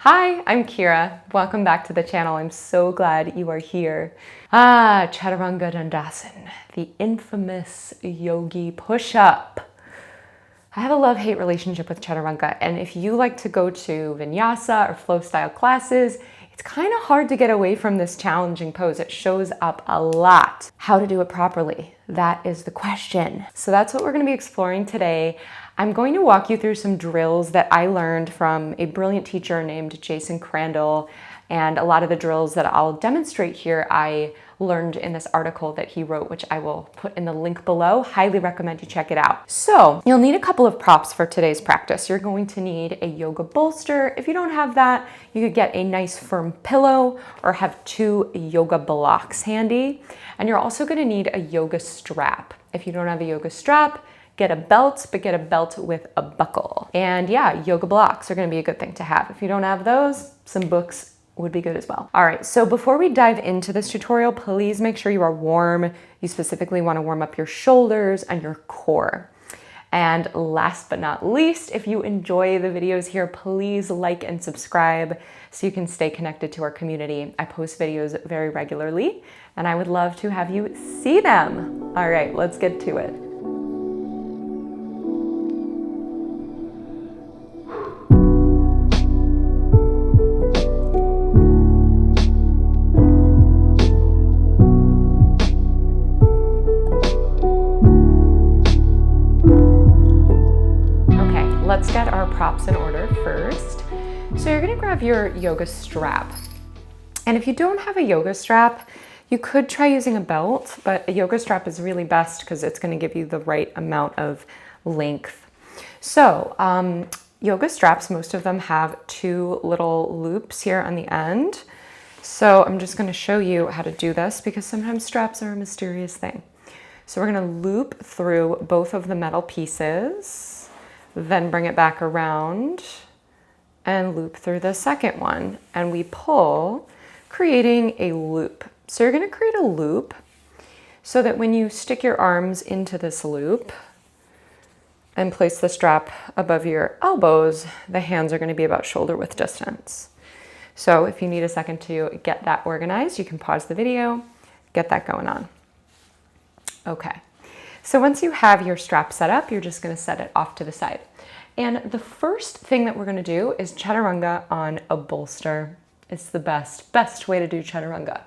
Hi, I'm Kira. Welcome back to the channel. I'm so glad you are here. Chaturanga Dandasana, the infamous yogi push-up. I have a love-hate relationship with Chaturanga, and if you like to go to vinyasa or flow style classes, it's kind of hard to get away from this challenging pose. It shows up a lot. How to do it properly? That is the question. So that's what we're going to be exploring today. I'm going to walk you through some drills that I learned from a brilliant teacher named Crandell, and a lot of the drills that I'll demonstrate here I learned in this article that he wrote, which I will put in the link below. Highly recommend you check it out. So you'll need a couple of props for today's practice. You're going to need a yoga bolster. If you don't have that, you could get a nice firm pillow or have 2 yoga blocks handy. And you're also going to need a yoga strap. If you don't have a yoga strap, get a belt, but get a belt with a buckle. And yeah, yoga blocks are going to be a good thing to have. If you don't have those, some books would be good as well. All right, so before we dive into this tutorial, please make sure you are warm. You specifically want to warm up your shoulders and your core. And last but not least, if you enjoy the videos here, please like and subscribe so you can stay connected to our community. I post videos very regularly, and I would love to have you see them. All right, let's get to it. Let's get our props in order first. So you're gonna grab your yoga strap. And if you don't have a yoga strap, you could try using a belt, but a yoga strap is really best because it's gonna give you the right amount of length. So yoga straps, most of them have 2 little loops here on the end. So I'm just gonna show you how to do this because sometimes straps are a mysterious thing. So we're gonna loop through both of the metal pieces, then bring it back around and loop through the second one. And we pull, creating a loop. So you're gonna create a loop so that when you stick your arms into this loop and place the strap above your elbows, the hands are gonna be about shoulder width distance. So if you need a second to get that organized, you can pause the video, get that going on. Okay. So once you have your strap set up, you're just gonna set it off to the side. And the first thing that we're gonna do is Chaturanga on a bolster. It's the best way to do Chaturanga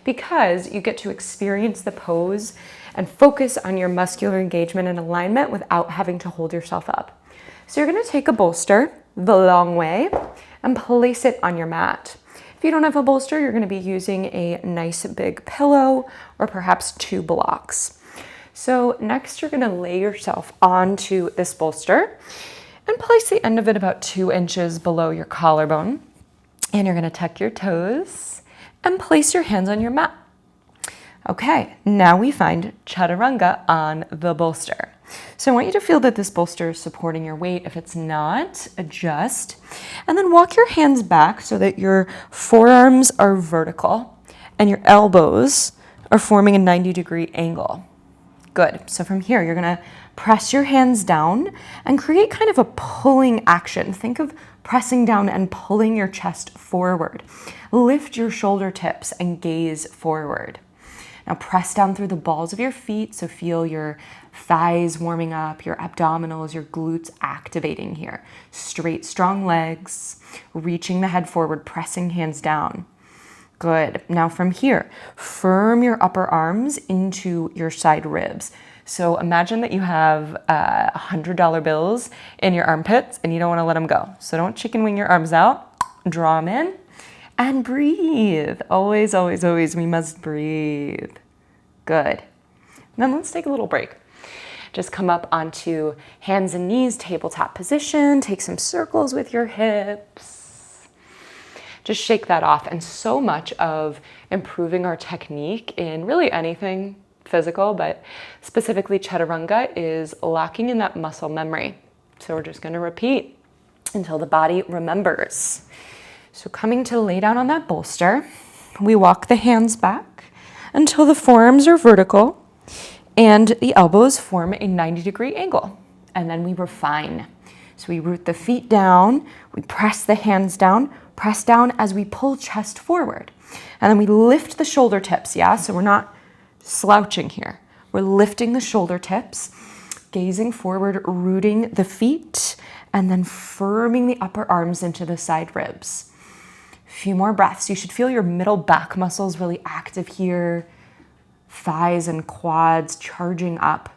because you get to experience the pose and focus on your muscular engagement and alignment without having to hold yourself up. So you're gonna take a bolster the long way and place it on your mat. If you don't have a bolster, you're gonna be using a nice big pillow or perhaps 2 blocks. So next you're gonna lay yourself onto this bolster and place the end of it about 2 inches below your collarbone. And you're gonna tuck your toes and place your hands on your mat. Okay, now we find Chaturanga on the bolster. So I want you to feel that this bolster is supporting your weight. If it's not, adjust. And then walk your hands back so that your forearms are vertical and your elbows are forming a 90-degree angle. Good. So from here, you're gonna press your hands down and create kind of a pulling action. Think of pressing down and pulling your chest forward. Lift your shoulder tips and gaze forward. Now press down through the balls of your feet, so feel your thighs warming up, your abdominals, your glutes activating here. Straight, strong legs, reaching the head forward, pressing hands down. Good. Now from here, firm your upper arms into your side ribs. So imagine that you have $100 bills in your armpits and you don't want to let them go. So don't chicken wing your arms out, draw them in and breathe. Always, always, always, we must breathe. Good. Then let's take a little break. Just come up onto hands and knees, tabletop position, take some circles with your hips. Just shake that off. And so much of improving our technique in really anything physical, but specifically Chaturanga, is locking in that muscle memory. So we're just gonna repeat until the body remembers. So coming to lay down on that bolster, we walk the hands back until the forearms are vertical and the elbows form a 90-degree angle. And then we refine. So we root the feet down, we press the hands down, Press down as we pull chest forward. And then we lift the shoulder tips, yeah? So we're not slouching here. We're lifting the shoulder tips, gazing forward, rooting the feet, and then firming the upper arms into the side ribs. A few more breaths. You should feel your middle back muscles really active here. Thighs and quads charging up.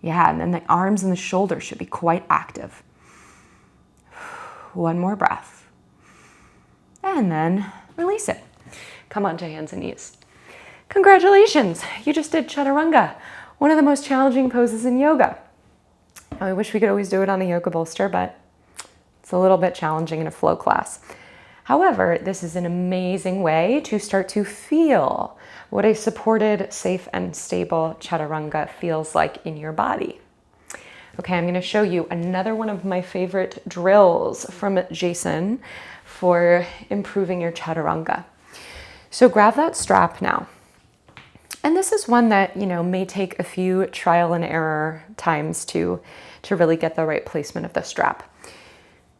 Yeah, and then the arms and the shoulders should be quite active. One more breath. And then release it. Come onto hands and knees. Congratulations, you just did Chaturanga, one of the most challenging poses in yoga. I wish we could always do it on a yoga bolster, but it's a little bit challenging in a flow class. However, this is an amazing way to start to feel what a supported, safe, and stable Chaturanga feels like in your body. Okay, I'm going to show you another one of my favorite drills from Jason for improving your Chaturanga. So grab that strap now. And this is one that, may take a few trial and error times to really get the right placement of the strap.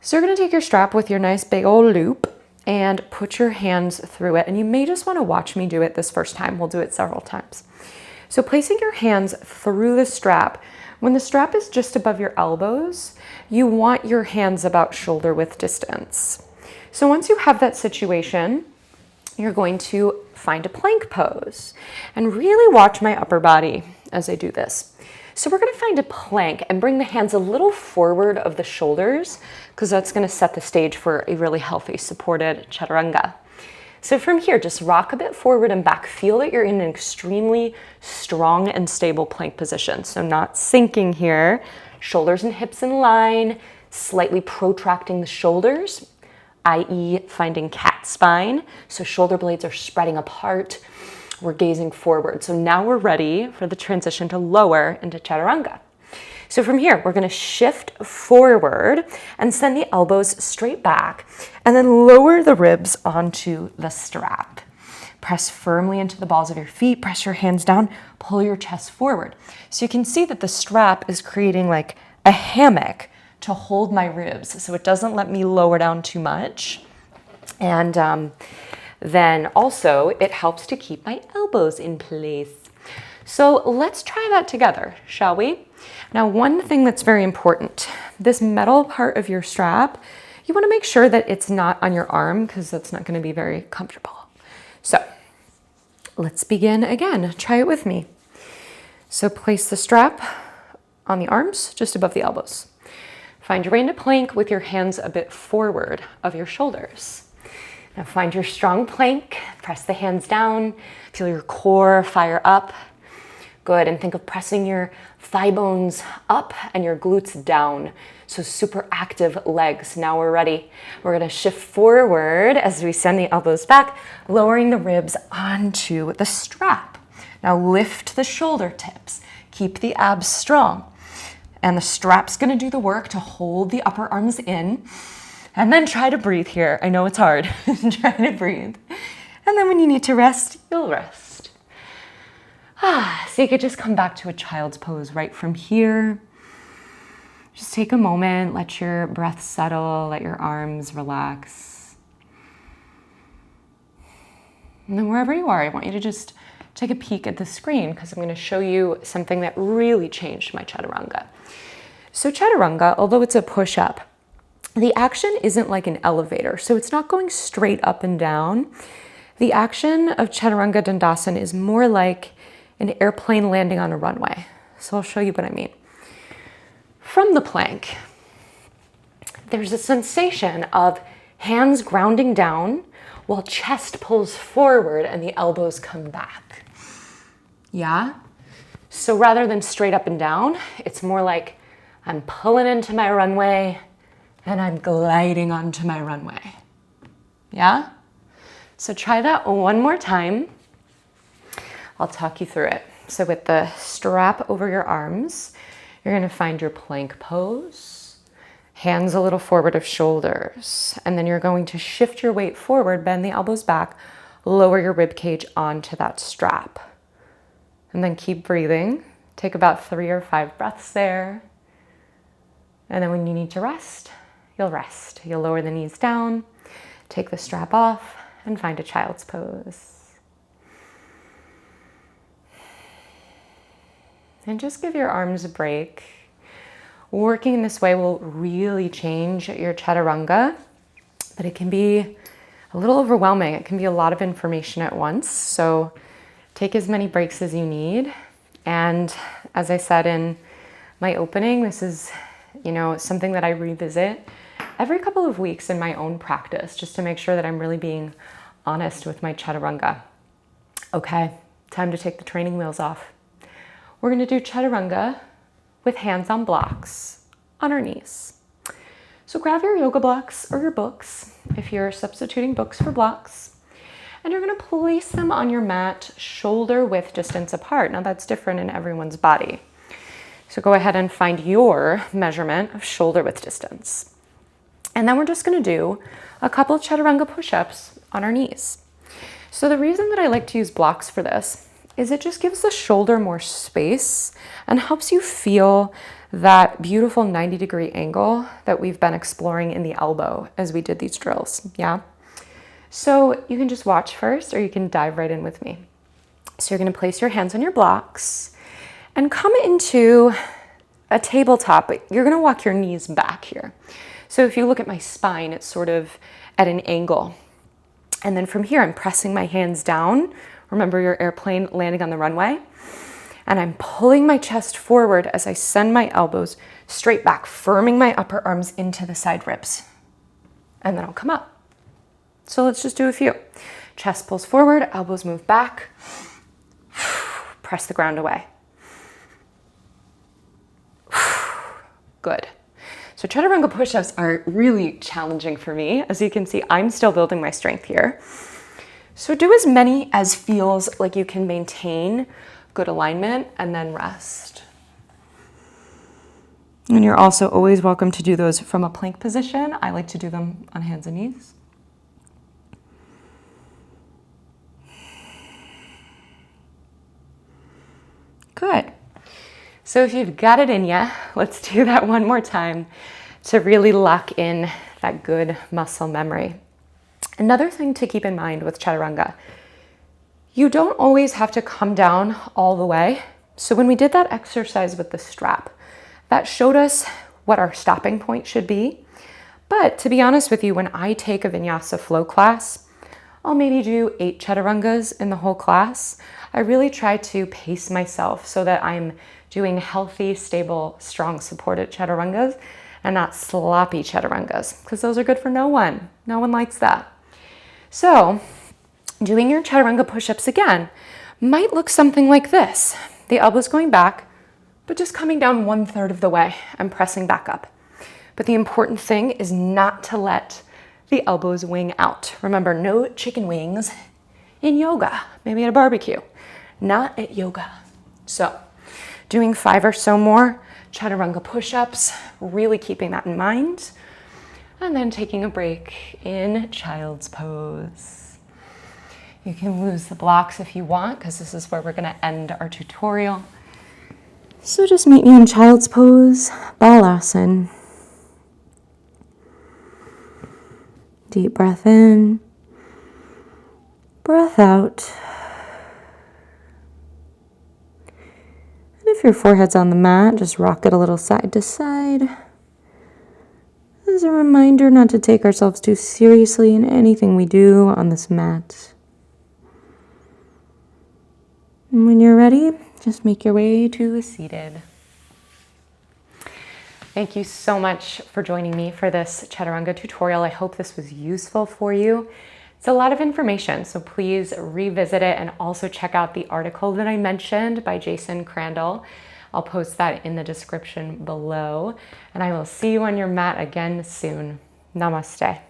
So you're going to take your strap with your nice big old loop and put your hands through it. And you may just want to watch me do it this first time. We'll do it several times. So placing your hands through the strap, when the strap is just above your elbows, you want your hands about shoulder width distance. So once you have that situation, you're going to find a plank pose and really watch my upper body as I do this. So we're going to find a plank and bring the hands a little forward of the shoulders because that's going to set the stage for a really healthy supported Chaturanga. So from here, just rock a bit forward and back. Feel that you're in an extremely strong and stable plank position. So not sinking here, shoulders and hips in line, slightly protracting the shoulders, i.e. finding cat spine. So shoulder blades are spreading apart. We're gazing forward. So now we're ready for the transition to lower into Chaturanga. So from here, we're going to shift forward and send the elbows straight back and then lower the ribs onto the strap. Press firmly into the balls of your feet, press your hands down, pull your chest forward. So you can see that the strap is creating like a hammock to hold my ribs so it doesn't let me lower down too much. And then also it helps to keep my elbows in place. So let's try that together, shall we? Now, one thing that's very important, this metal part of your strap, you want to make sure that it's not on your arm because that's not going to be very comfortable. So let's begin again. Try it with me. So place the strap on the arms, just above the elbows. Find your way into plank with your hands a bit forward of your shoulders. Now find your strong plank, press the hands down, feel your core fire up. Good, and think of pressing your thigh bones up and your glutes down. So super active legs. Now we're ready. We're gonna shift forward as we send the elbows back, lowering the ribs onto the strap. Now lift the shoulder tips. Keep the abs strong. And the strap's gonna do the work to hold the upper arms in. And then try to breathe here. I know it's hard. Try to breathe. And then when you need to rest, you'll rest. So you could just come back to a child's pose right from here. Just take a moment, let your breath settle, let your arms relax. And then wherever you are, I want you to just take a peek at the screen because I'm going to show you something that really changed my Chaturanga. So Chaturanga, although it's a push-up, the action isn't like an elevator, so it's not going straight up and down. The action of Chaturanga Dandasana is more like an airplane landing on a runway. So I'll show you what I mean. From the plank, there's a sensation of hands grounding down while chest pulls forward and the elbows come back. Yeah? So rather than straight up and down, it's more like I'm pulling into my runway and I'm gliding onto my runway. Yeah? So try that one more time. I'll talk you through it. So with the strap over your arms, you're gonna find your plank pose, hands a little forward of shoulders, and then you're going to shift your weight forward, bend the elbows back, lower your rib cage onto that strap. And then keep breathing. Take about 3 or 5 breaths there. And then when you need to rest, you'll rest. You'll lower the knees down, take the strap off and find a child's pose. And just give your arms a break. Working in this way will really change your chaturanga, but it can be a little overwhelming. It can be a lot of information at once. So take as many breaks as you need. And as I said in my opening, this is, something that I revisit every couple of weeks in my own practice, just to make sure that I'm really being honest with my chaturanga. Okay, time to take the training wheels off. We're going to do chaturanga with hands on blocks on our knees. So grab your yoga blocks or your books, if you're substituting books for blocks, and you're going to place them on your mat shoulder width distance apart. Now that's different in everyone's body. So go ahead and find your measurement of shoulder width distance. And then we're just going to do a couple of chaturanga push-ups on our knees. So the reason that I like to use blocks for this is it just gives the shoulder more space and helps you feel that beautiful 90-degree angle that we've been exploring in the elbow as we did these drills, yeah? So you can just watch first, or you can dive right in with me. So you're gonna place your hands on your blocks and come into a tabletop, but you're gonna walk your knees back here. So if you look at my spine, it's sort of at an angle. And then from here, I'm pressing my hands down. Remember your airplane landing on the runway? And I'm pulling my chest forward as I send my elbows straight back, firming my upper arms into the side ribs. And then I'll come up. So let's just do a few. Chest pulls forward, elbows move back. Press the ground away. Good. So chaturanga push-ups are really challenging for me. As you can see, I'm still building my strength here. So do as many as feels like you can maintain good alignment, and then rest. And you're also always welcome to do those from a plank position. I like to do them on hands and knees. Good. So if you've got it in ya, let's do that one more time to really lock in that good muscle memory. Another thing to keep in mind with chaturanga, you don't always have to come down all the way. So when we did that exercise with the strap, that showed us what our stopping point should be. But to be honest with you, when I take a vinyasa flow class, I'll maybe do 8 chaturangas in the whole class. I really try to pace myself so that I'm doing healthy, stable, strong, supported chaturangas and not sloppy chaturangas, because those are good for no one. No one likes that. So doing your chaturanga push-ups again might look something like this. The elbows going back, but just coming down 1/3 of the way and pressing back up. But the important thing is not to let the elbows wing out. Remember, no chicken wings in yoga, maybe at a barbecue, not at yoga. So doing 5 or so more chaturanga push-ups, really keeping that in mind. And then taking a break in child's pose. You can lose the blocks if you want, because this is where we're going to end our tutorial. So just meet me in child's pose, balasana. Deep breath in, breath out. And if your forehead's on the mat, just rock it a little side to side. As a reminder not to take ourselves too seriously in anything we do on this mat. And when you're ready, just make your way to a seated. Thank you so much for joining me for this Chaturanga tutorial. I hope this was useful for you. It's a lot of information, so please revisit it and also check out the article that I mentioned by Jason Crandell. I'll post that in the description below, and I will see you on your mat again soon. Namaste.